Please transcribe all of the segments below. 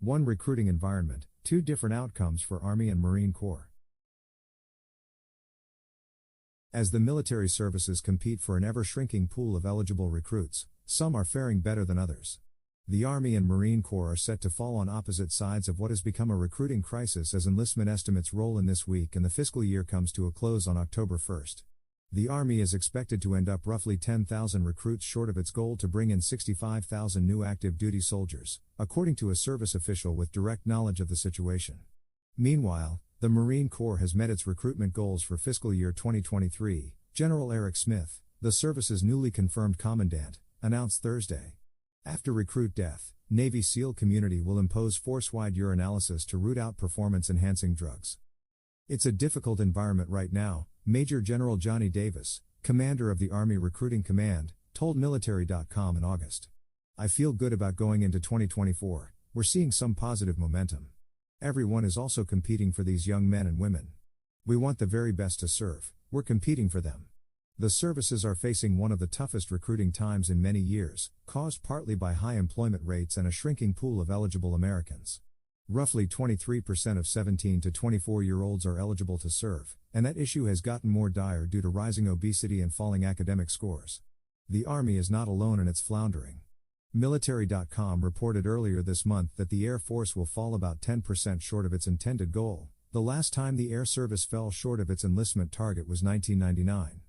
One recruiting environment, two different outcomes for Army and Marine Corps. As the military services compete for an ever-shrinking pool of eligible recruits, some are faring better than others. The Army and Marine Corps are set to fall on opposite sides of what has become a recruiting crisis as enlistment estimates roll in this week and the fiscal year comes to a close on October 1st. The Army is expected to end up roughly 10,000 recruits short of its goal to bring in 65,000 new active duty soldiers, according to a service official with direct knowledge of the situation. Meanwhile, the Marine Corps has met its recruitment goals for fiscal year 2023, General Eric Smith, the service's newly confirmed commandant, announced Thursday. After recruit death, Navy SEAL community will impose force-wide urinalysis to root out performance-enhancing drugs. It's a difficult environment right now, Major General Johnny Davis, commander of the Army Recruiting Command, told military.com in August. I feel good about going into 2024, we're seeing some positive momentum. Everyone is also competing for these young men and women. We want the very best to serve, we're competing for them. The services are facing one of the toughest recruiting times in many years, caused partly by high employment rates and a shrinking pool of eligible Americans. Roughly 23% of 17 to 24-year-olds are eligible to serve, and that issue has gotten more dire due to rising obesity and falling academic scores. The Army is not alone in its floundering. Military.com reported earlier this month that the Air Force will fall about 10% short of its intended goal. The last time the Air Service fell short of its enlistment target was 1999.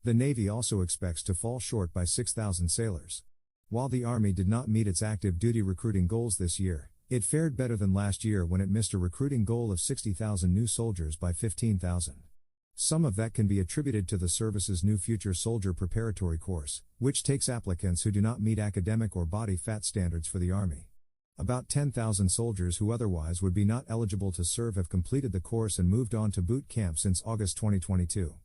The Navy also expects to fall short by 6,000 sailors. While the Army did not meet its active duty recruiting goals this year, it fared better than last year when it missed a recruiting goal of 60,000 new soldiers by 15,000. Some of that can be attributed to the service's new Future Soldier Preparatory course, which takes applicants who do not meet academic or body fat standards for the Army. About 10,000 soldiers who otherwise would be not eligible to serve have completed the course and moved on to boot camp since August 2022.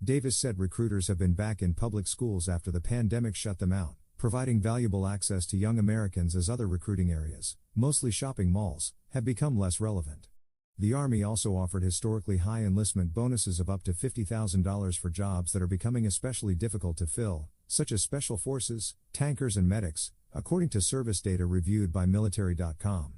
Davis said recruiters have been back in public schools after the pandemic shut them out, providing valuable access to young Americans as other recruiting areas, mostly shopping malls, have become less relevant. The Army also offered historically high enlistment bonuses of up to $50,000 for jobs that are becoming especially difficult to fill, such as special forces, tankers and medics, according to service data reviewed by military.com.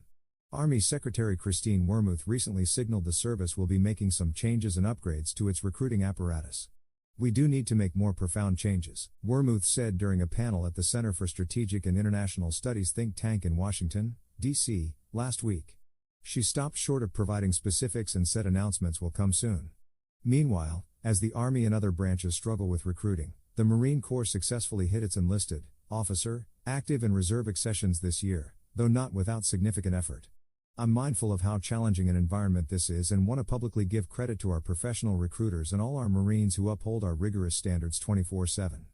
Army Secretary Christine Wormuth recently signaled the service will be making some changes and upgrades to its recruiting apparatus. We do need to make more profound changes, Wormuth said during a panel at the Center for Strategic and International Studies think tank in Washington, D.C., last week. She stopped short of providing specifics and said announcements will come soon. Meanwhile, as the Army and other branches struggle with recruiting, the Marine Corps successfully hit its enlisted, officer, active and reserve accessions this year, though not without significant effort. I'm mindful of how challenging an environment this is and want to publicly give credit to our professional recruiters and all our Marines who uphold our rigorous standards 24/7.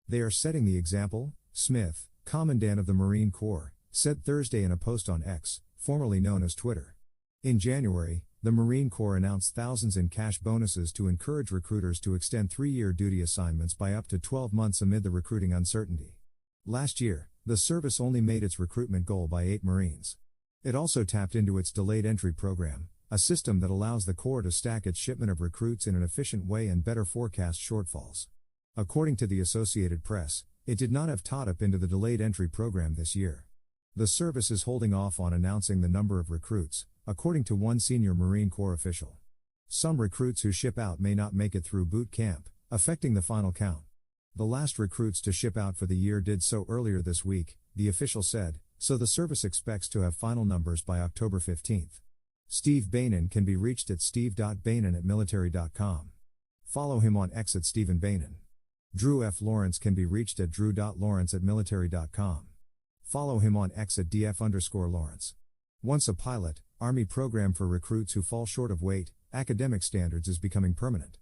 They are setting the example, Smith, Commandant of the Marine Corps, said Thursday in a post on X, formerly known as Twitter. In January, the Marine Corps announced thousands in cash bonuses to encourage recruiters to extend 3-year duty assignments by up to 12 months amid the recruiting uncertainty. Last year, the service only made its recruitment goal by 8 Marines. It also tapped into its delayed entry program, a system that allows the Corps to stack its shipment of recruits in an efficient way and better forecast shortfalls. According to the Associated Press, it did not have caught up into the delayed entry program this year. The service is holding off on announcing the number of recruits, according to one senior Marine Corps official. Some recruits who ship out may not make it through boot camp, affecting the final count. The last recruits to ship out for the year did so earlier this week, the official said, so the service expects to have final numbers by October 15th. Steve Bainan can be reached at steve.bainan@military.com. Follow him on X at Stephen Bainan. Drew F. Lawrence can be reached at drew.lawrence@military.com. Follow him on X at df_Lawrence. Once a pilot, Army program for recruits who fall short of weight, academic standards is becoming permanent.